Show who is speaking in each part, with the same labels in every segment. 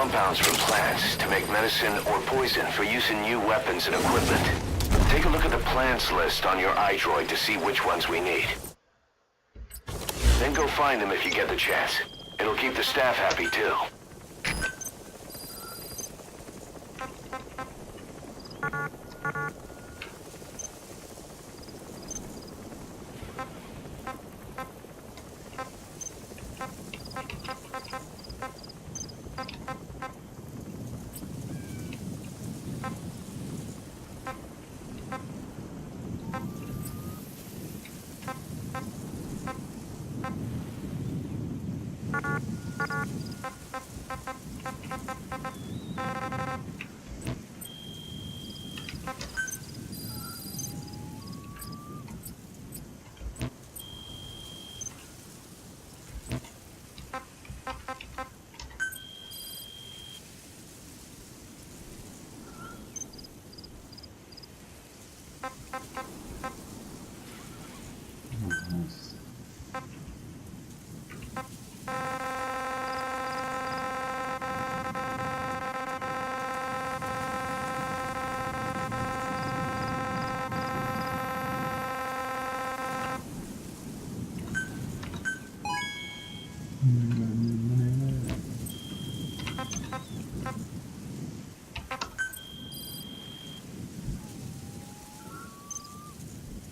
Speaker 1: compounds from plants to make medicine or poison for use in new weapons and equipment. Take a look at the plants list on your iDroid to see which ones we need. Then go find them if you get the chance. It'll keep the staff happy too.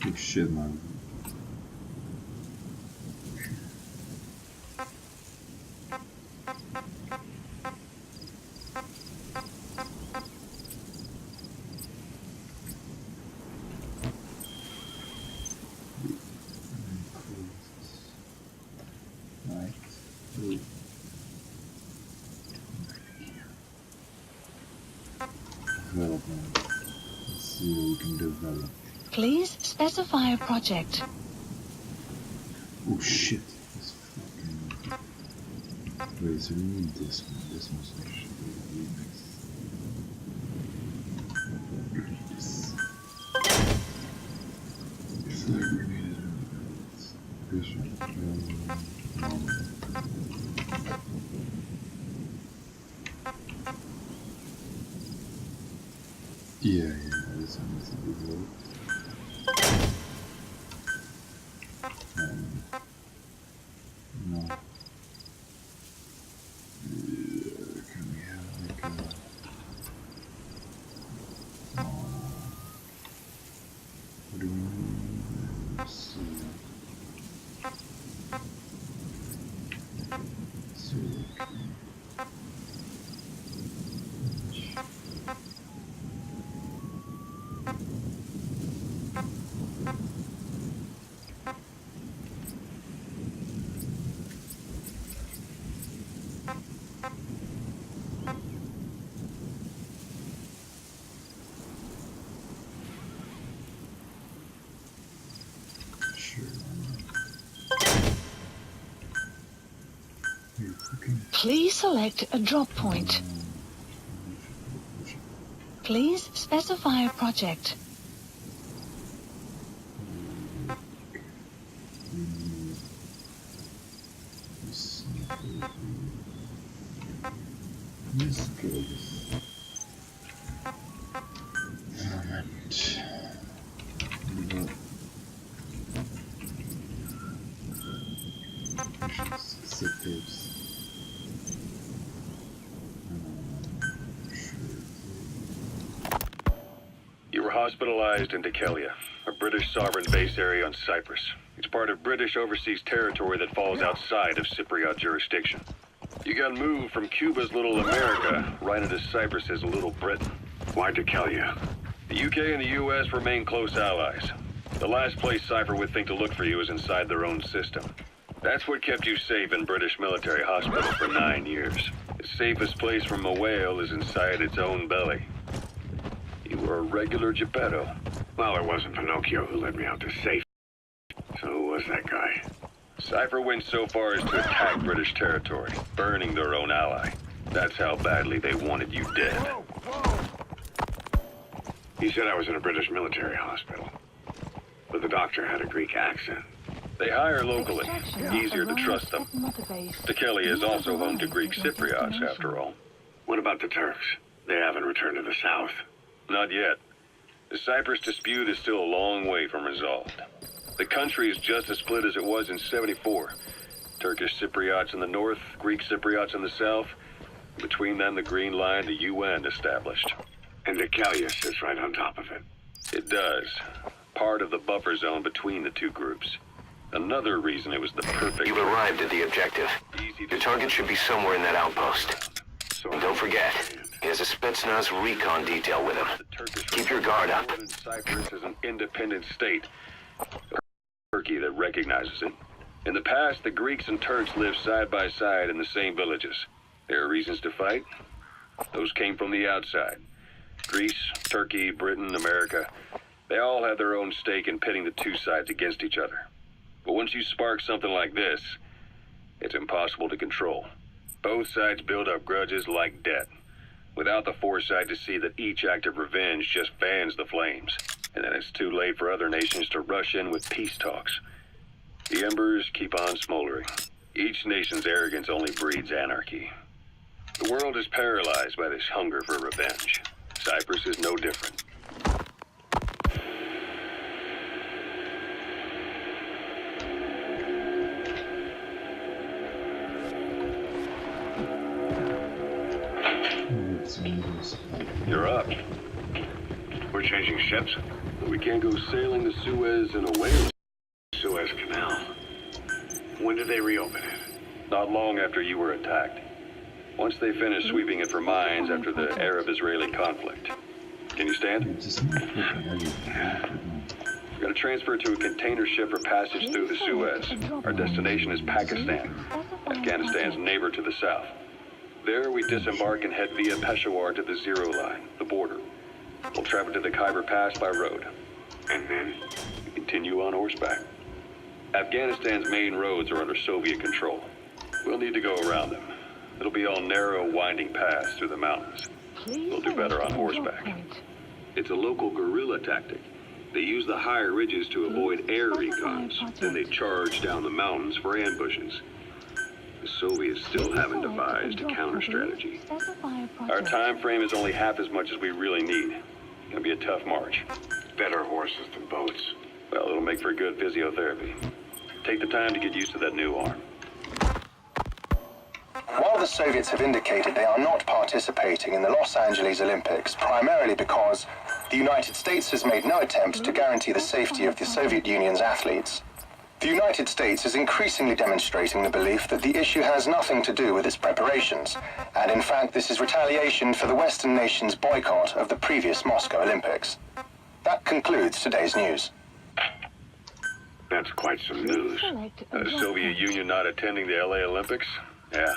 Speaker 2: Oh shit, man. Development. Let's see what we can develop.
Speaker 3: Please specify a project.
Speaker 2: Oh shit, this fucking... Wait, so we need this one. This one's actually really nice. We need this. Flag grenade. This one. Yeah, this one needs to be built. No. Yeah, can we have like a... what do we need? Let's see.
Speaker 3: Please select a drop point. Please specify a project.
Speaker 4: You were hospitalized in Dekelia, a British sovereign base area on Cyprus. It's part of British overseas territory that falls outside of Cypriot jurisdiction. You got moved from Cuba's Little America right into Cyprus's Little Britain. Why Dekelia? The UK and the US remain close allies. The last place Cypher would think to look for you is inside their own system. That's what kept you safe in British military hospital for 9 years. The safest place from a whale is inside its own belly. You were a regular Geppetto.
Speaker 5: Well, it wasn't Pinocchio who led me out to safety. So who was that guy?
Speaker 4: Cypher went so far as to attack British territory, burning their own ally. That's how badly they wanted you dead.
Speaker 5: He said I was in a British military hospital. But the doctor had a Greek accent.
Speaker 4: They hire locally. Easier to trust them. Dekelia is also home to Greek Cypriots, after all.
Speaker 5: What about the Turks? They haven't returned to the south.
Speaker 4: Not yet. The Cyprus dispute is still a long way from resolved. The country is just as split as it was in '74. Turkish Cypriots in the north, Greek Cypriots in the south. Between them, the Green Line, the UN established.
Speaker 5: And Decalia sits right on top of it.
Speaker 4: It does. Part of the buffer zone between the two groups. Another reason it was the perfect...
Speaker 1: You've arrived at the objective.
Speaker 4: Easy to
Speaker 1: Your target should be somewhere in that outpost.
Speaker 5: So
Speaker 1: And don't forget, he has a Spetsnaz recon detail with him.
Speaker 4: The Turkish
Speaker 1: Keep your guard up.
Speaker 4: Cyprus is an independent state. Turkey that recognizes it. In the past, the Greeks and Turks lived side by side in the same villages. There are reasons to fight. Those came from the outside. Greece, Turkey, Britain, America. They all had their own stake in pitting the two sides against each other. But once you spark something like this, it's impossible to control. Both sides build up grudges like debt, without the foresight to see that each act of revenge just fans the flames. And then it's too late for other nations to rush in with peace talks. The embers keep on smoldering. Each nation's arrogance only breeds anarchy. The world is paralyzed by this hunger for revenge. Cyprus is no different. You're up.
Speaker 5: we're changing ships?
Speaker 4: We can't go sailing the Suez in a whale.
Speaker 5: Suez Canal. When did they reopen it?
Speaker 4: Not long after you were attacked. Once they finished sweeping it for mines after the Arab-Israeli conflict. Can you stand? We're going to transfer to a container ship for passage through the Suez. Our destination is Pakistan, Afghanistan's neighbor to the south. There, we disembark and head via Peshawar to the Zero Line, the border. We'll travel to the Khyber Pass by road.
Speaker 5: And then?
Speaker 4: We continue on horseback. Afghanistan's main roads are under Soviet control. We'll need to go around them. It'll be all narrow, winding paths through the mountains. We'll do better on horseback. It's a local guerrilla tactic. They use the higher ridges to avoid air recons. Then they charge down the mountains for ambushes. The Soviets still haven't devised a counter-strategy. Our time frame is only half as much as we really need. It'll be a tough march.
Speaker 5: Better horses than boats.
Speaker 4: Well, it'll make for good physiotherapy. Take the time to get used to that new arm.
Speaker 6: While the Soviets have indicated they are not participating in the Los Angeles Olympics, primarily because the United States has made no attempt to guarantee the safety of the Soviet Union's athletes, the United States is increasingly demonstrating the belief that the issue has nothing to do with its preparations, and in fact this is retaliation for the Western nations' boycott of the previous Moscow Olympics. That concludes today's news.
Speaker 5: That's quite some news.
Speaker 4: The Soviet Union not attending the LA Olympics? Yeah.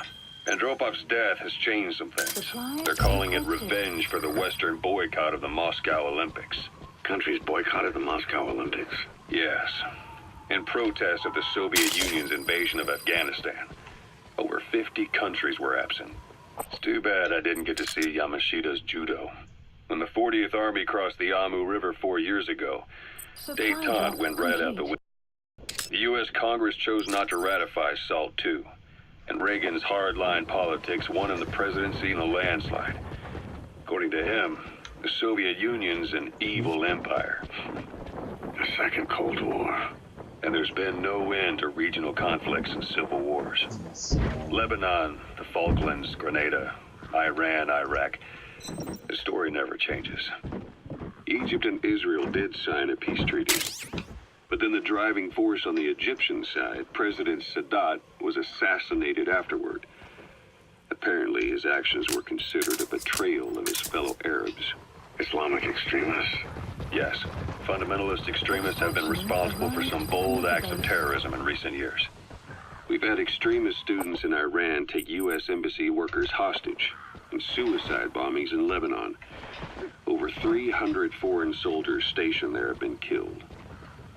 Speaker 4: Andropov's death has changed some things. They're calling it revenge for the Western boycott of the Moscow Olympics.
Speaker 5: Countries boycotted the Moscow Olympics.
Speaker 4: Yes. In protest of the Soviet Union's invasion of Afghanistan. Over 50 countries were absent. It's too bad I didn't get to see Yamashita's judo. When the 40th Army crossed the Amu River 4 years ago, détente went right out the window. The U.S. Congress chose not to ratify SALT II, and Reagan's hardline politics won him the presidency in a landslide. According to him, the Soviet Union's an evil empire.
Speaker 5: The Second Cold War.
Speaker 4: And there's been no end to regional conflicts and civil wars. Lebanon, the Falklands, Grenada, Iran, Iraq. The story never changes. Egypt and Israel did sign a peace treaty. But then the driving force on the Egyptian side, President Sadat, was assassinated afterward. Apparently, his actions were considered a betrayal of his fellow Arabs.
Speaker 5: Islamic extremists?
Speaker 4: Yes, fundamentalist extremists have been responsible for some bold acts of terrorism in recent years. We've had extremist students in Iran take U.S. embassy workers hostage, and suicide bombings in Lebanon. Over 300 foreign soldiers stationed there have been killed.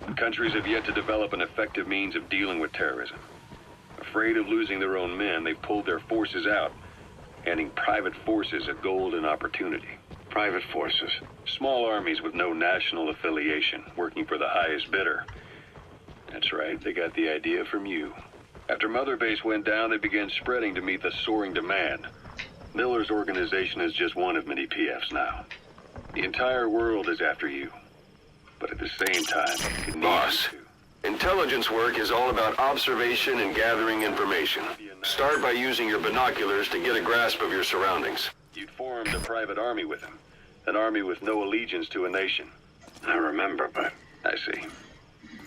Speaker 4: The countries have yet to develop an effective means of dealing with terrorism. Afraid of losing their own men, they've pulled their forces out, handing private forces a golden opportunity.
Speaker 5: Private forces.
Speaker 4: Small armies with no national affiliation, working for the highest bidder. That's right, they got the idea from you. After Mother Base went down, they began spreading to meet the soaring demand. Miller's organization is just one of many PFs now. The entire world is after you. But at the same time, it needs
Speaker 1: Boss,
Speaker 4: you
Speaker 1: intelligence work is all about observation and gathering information. Start by using your binoculars to get a grasp of your surroundings.
Speaker 4: to. You'd formed a private army with him. An army with no allegiance to a nation.
Speaker 5: I remember, but
Speaker 4: I see.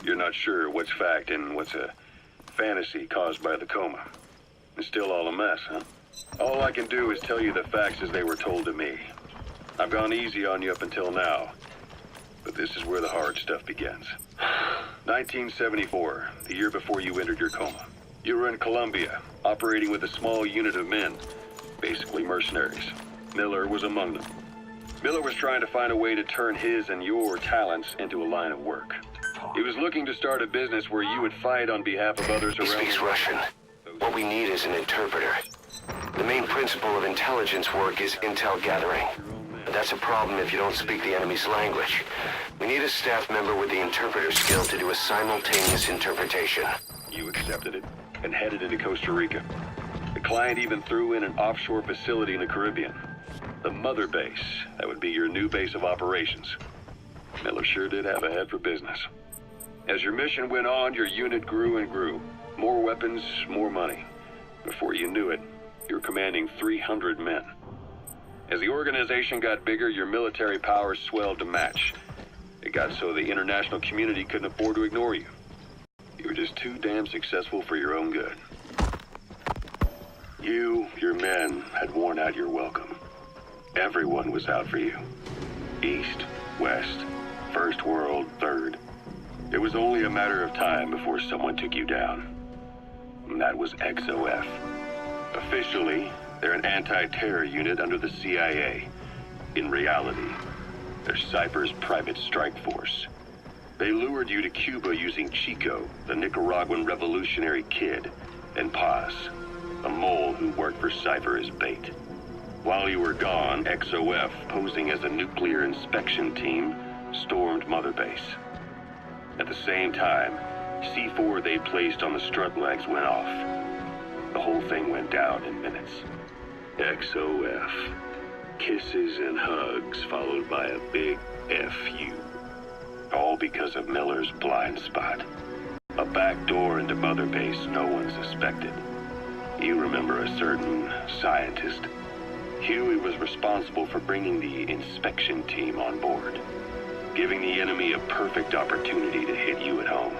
Speaker 4: You're not sure what's fact and what's a fantasy caused by the coma. It's still all a mess, huh? All I can do is tell you the facts as they were told to me. I've gone easy on you up until now. But this is where the hard stuff begins. 1974, the year before you entered your coma. You were in Colombia, operating with a small unit of men, basically mercenaries. Miller was among them. Miller was trying to find a way to turn his and your talents into a line of work. He was looking to start a business where you would fight on behalf of others
Speaker 1: He
Speaker 4: around
Speaker 1: speaks
Speaker 4: the world.
Speaker 1: Russian. What we need is an interpreter. The main principle of intelligence work is intel gathering. But that's a problem if you don't speak the enemy's language. We need a staff member with the interpreter skill to do a simultaneous interpretation.
Speaker 4: You accepted it and headed into Costa Rica. The client even threw in an offshore facility in the Caribbean. The mother base, that would be your new base of operations. Miller sure did have a head for business. As your mission went on, your unit grew and grew. More weapons, more money. Before you knew it, you were commanding 300 men. As the organization got bigger, your military powers swelled to match. It got so the international community couldn't afford to ignore you. You were just too damn successful for your own good. You, your men, had worn out your welcome. Everyone was out for you. East, West, First World, Third. It was only a matter of time before someone took you down. And that was XOF. Officially, they're an anti-terror unit under the CIA. In reality, they're Cypher's private strike force. They lured you to Cuba using Chico, the Nicaraguan revolutionary kid, and Paz, a mole who worked for Cypher as bait. While you were gone, XOF, posing as a nuclear inspection team, stormed Mother Base. At the same time, C4 they placed on the strut legs went off. The whole thing went down in minutes. XOF. Kisses and hugs followed by a big FU. All because of Miller's blind spot. A back door into Mother Base no one suspected. You remember a certain scientist. Huey was responsible for bringing the inspection team on board, giving the enemy a perfect opportunity to hit you at home.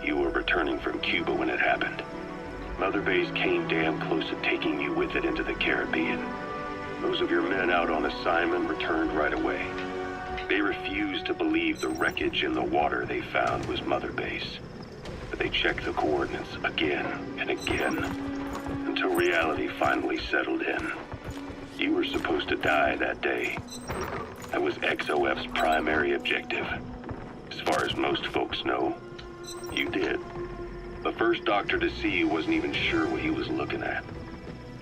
Speaker 4: You were returning from Cuba when it happened. Mother Base came damn close to taking you with it into the Caribbean. Those of your men out on assignment returned right away. They refused to believe the wreckage in the water they found was Mother Base. But they checked the coordinates again and again, until reality finally settled in. You were supposed to die that day. That was XOF's primary objective. As far as most folks know, you did. The first doctor to see you wasn't even sure what he was looking at.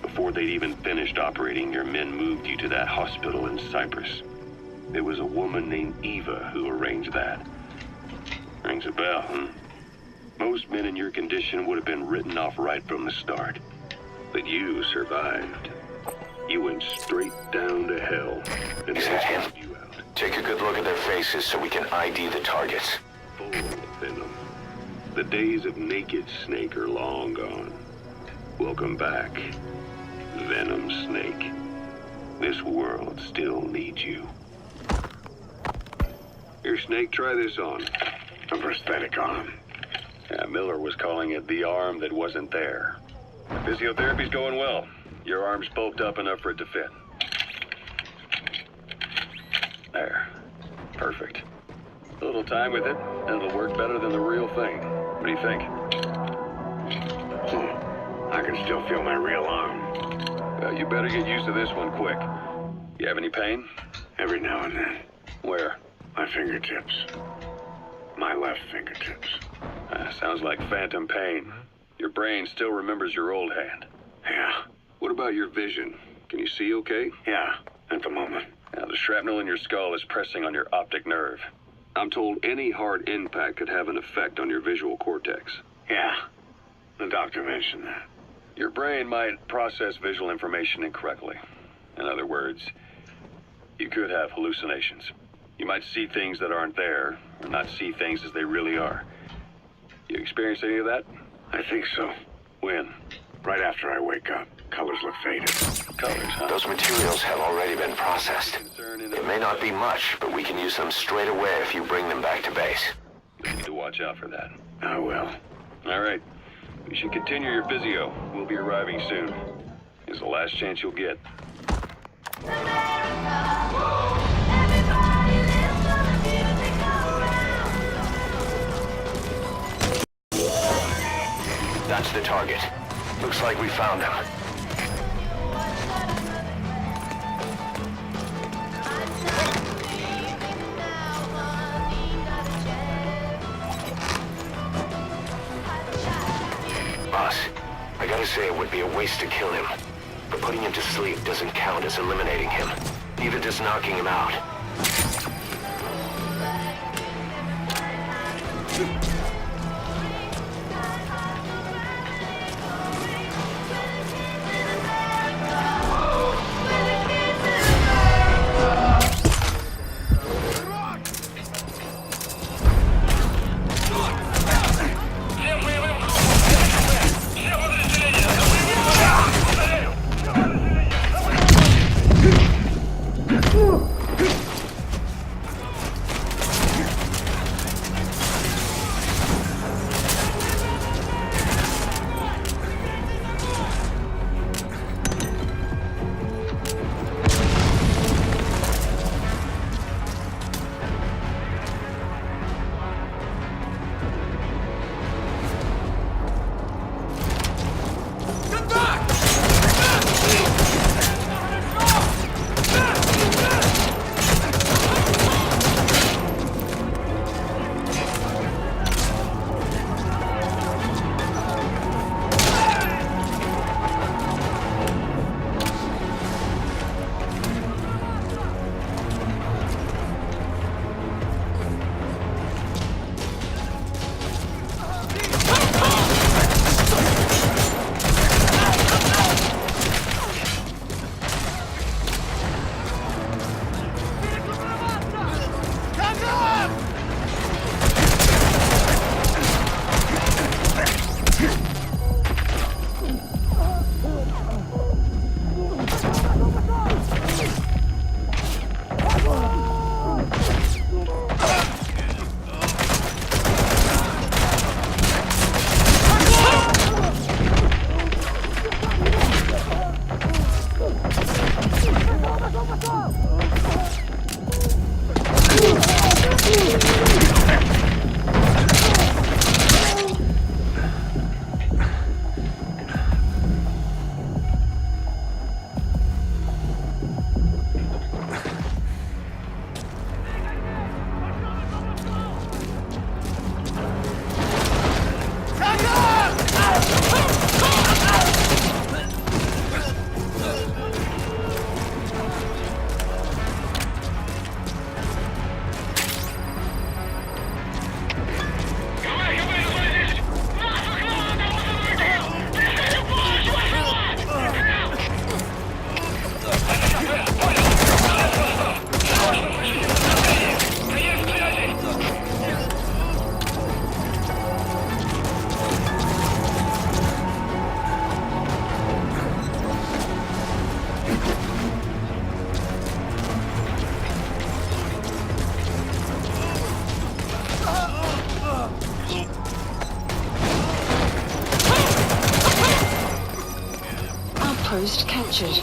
Speaker 4: Before they'd even finished operating, your men moved you to that hospital in Cyprus. There was a woman named Eva who arranged that. Rings a bell, huh? Most men in your condition would have been written off right from the start. But you survived. You went straight down to hell. And
Speaker 1: Is
Speaker 4: they
Speaker 1: that him?
Speaker 4: tossed you out.
Speaker 1: Take a good look at their faces so we can ID the targets.
Speaker 4: Full of venom. The days of naked Snake are long gone. Welcome back, Venom Snake. This world still needs you. Here, Snake, try this on.
Speaker 5: a prosthetic arm.
Speaker 4: Yeah, Miller was calling it the arm that wasn't there. Physiotherapy's going well. Your arm's bulked up enough for it to fit. There. Perfect. A little time with it, and it'll work better than the real thing. What do you think?
Speaker 5: I can still feel my real arm.
Speaker 4: Well, you better get used to this one quick. You have any pain?
Speaker 5: Every now and then.
Speaker 4: Where?
Speaker 5: My fingertips. My left fingertips.
Speaker 4: Sounds like phantom pain. Your brain still remembers your old hand.
Speaker 5: Yeah.
Speaker 4: What about your vision? Can you see okay?
Speaker 5: Yeah, at the moment.
Speaker 4: Now, the shrapnel in your skull is pressing on your optic nerve. I'm told any hard impact could have an effect on your visual cortex.
Speaker 5: Yeah. The doctor mentioned that.
Speaker 4: Your brain might process visual information incorrectly. In other words, you could have hallucinations. You might see things that aren't there, or not see things as they really are. You experience any of that?
Speaker 5: I think so.
Speaker 4: When?
Speaker 5: Right after I wake up, colors look faded.
Speaker 4: Colors, huh?
Speaker 1: Those materials have already been processed. It may not be much, but we can use them straight away if you bring them back to base.
Speaker 4: You need to watch out for that.
Speaker 5: I will.
Speaker 4: All right. You should continue your physio. We'll be arriving soon. It's the last chance you'll get.
Speaker 1: That's the target. Looks like we found him. Boss, I gotta say it would be a waste to kill him. But putting him to sleep doesn't count as eliminating him. Neither does knocking him out.
Speaker 3: Outpost captured.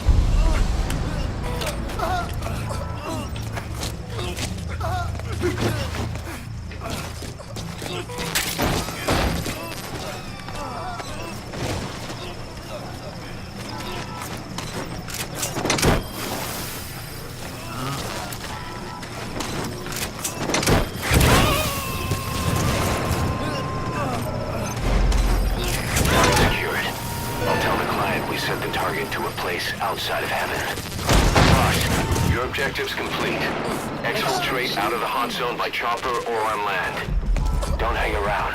Speaker 1: Outside of heaven. Boss, your objective's complete. Exfiltrate out of the hot zone by chopper or on land. Don't hang around.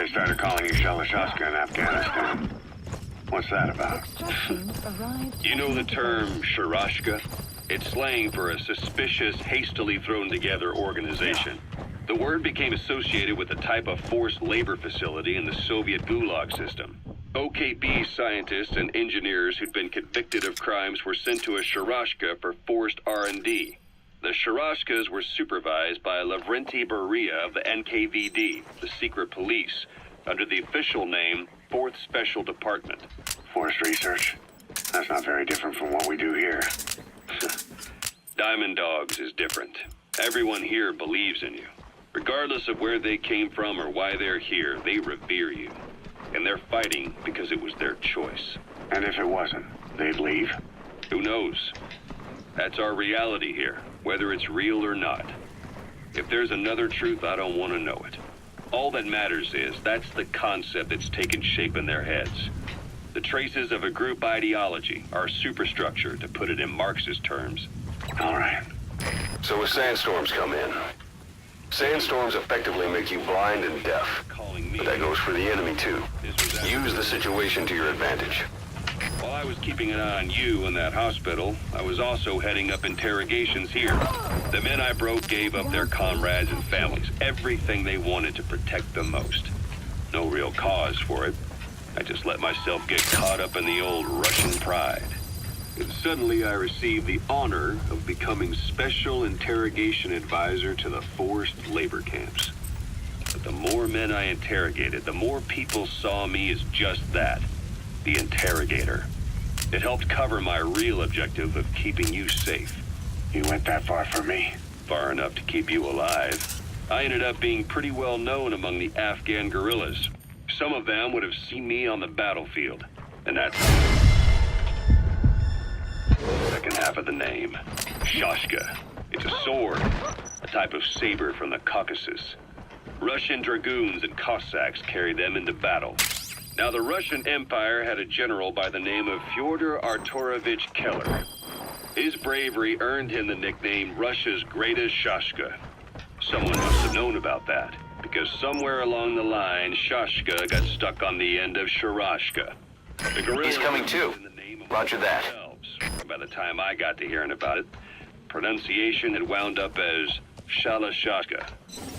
Speaker 5: They started calling you Shalashaska in Afghanistan. What's that about?
Speaker 3: Instructions arrived.
Speaker 4: You know the term Sharashka? It's slang for a suspicious, hastily thrown together organization. The word became associated with a type of forced labor facility in the Soviet Gulag system. OKB scientists and engineers who'd been convicted of crimes were sent to a Sharashka for forced R&D. The Sharashkas were supervised by Lavrenti Beria of the NKVD, the secret police, under the official name 4th Special Department.
Speaker 5: Forced research? That's not very different from what we do here.
Speaker 4: Diamond Dogs is different. Everyone here believes in you. Regardless of where they came from or why they're here, they revere you. And they're fighting because it was their choice.
Speaker 5: And if it wasn't, they'd leave?
Speaker 4: Who knows? That's our reality here, whether it's real or not. If there's another truth, I don't want to know it. All that matters is that's the concept that's taken shape in their heads. The traces of a group ideology, our superstructure, to put it in Marxist terms.
Speaker 5: All right.
Speaker 1: So when sandstorms come in, sandstorms effectively make you blind and deaf.
Speaker 4: Calling me.
Speaker 1: But that goes for the enemy too.
Speaker 4: This was after-
Speaker 1: Use the situation to your advantage.
Speaker 4: While I was keeping an eye on you in that hospital, I was also heading up interrogations here. The men I broke gave up their comrades and families, everything they wanted to protect them most. No real cause for it. I just let myself get caught up in the old Russian pride. And suddenly I received the honor of becoming Special Interrogation Advisor to the forced labor camps. But the more men I interrogated, the more people saw me as just that, the interrogator. It helped cover my real objective of keeping you safe.
Speaker 5: You went that far for me.
Speaker 4: Far enough to keep you alive. I ended up being pretty well known among the Afghan guerrillas. Some of them would have seen me on the battlefield. And that's the second half of the name. Shashka. It's a sword, a type of saber from the Caucasus. Russian dragoons and Cossacks carried them into battle. Now, the Russian Empire had a general by the name of Fyodor Arturovich Keller. His bravery earned him the nickname Russia's greatest Shashka. Someone must have known about that, because somewhere along the line, Shashka got stuck on the end of Sharashka. The guerrillas
Speaker 1: He's coming too.
Speaker 4: in the name of
Speaker 1: Roger that.
Speaker 4: themselves. By the time I got to hearing about it, pronunciation had wound up as Shalashashka.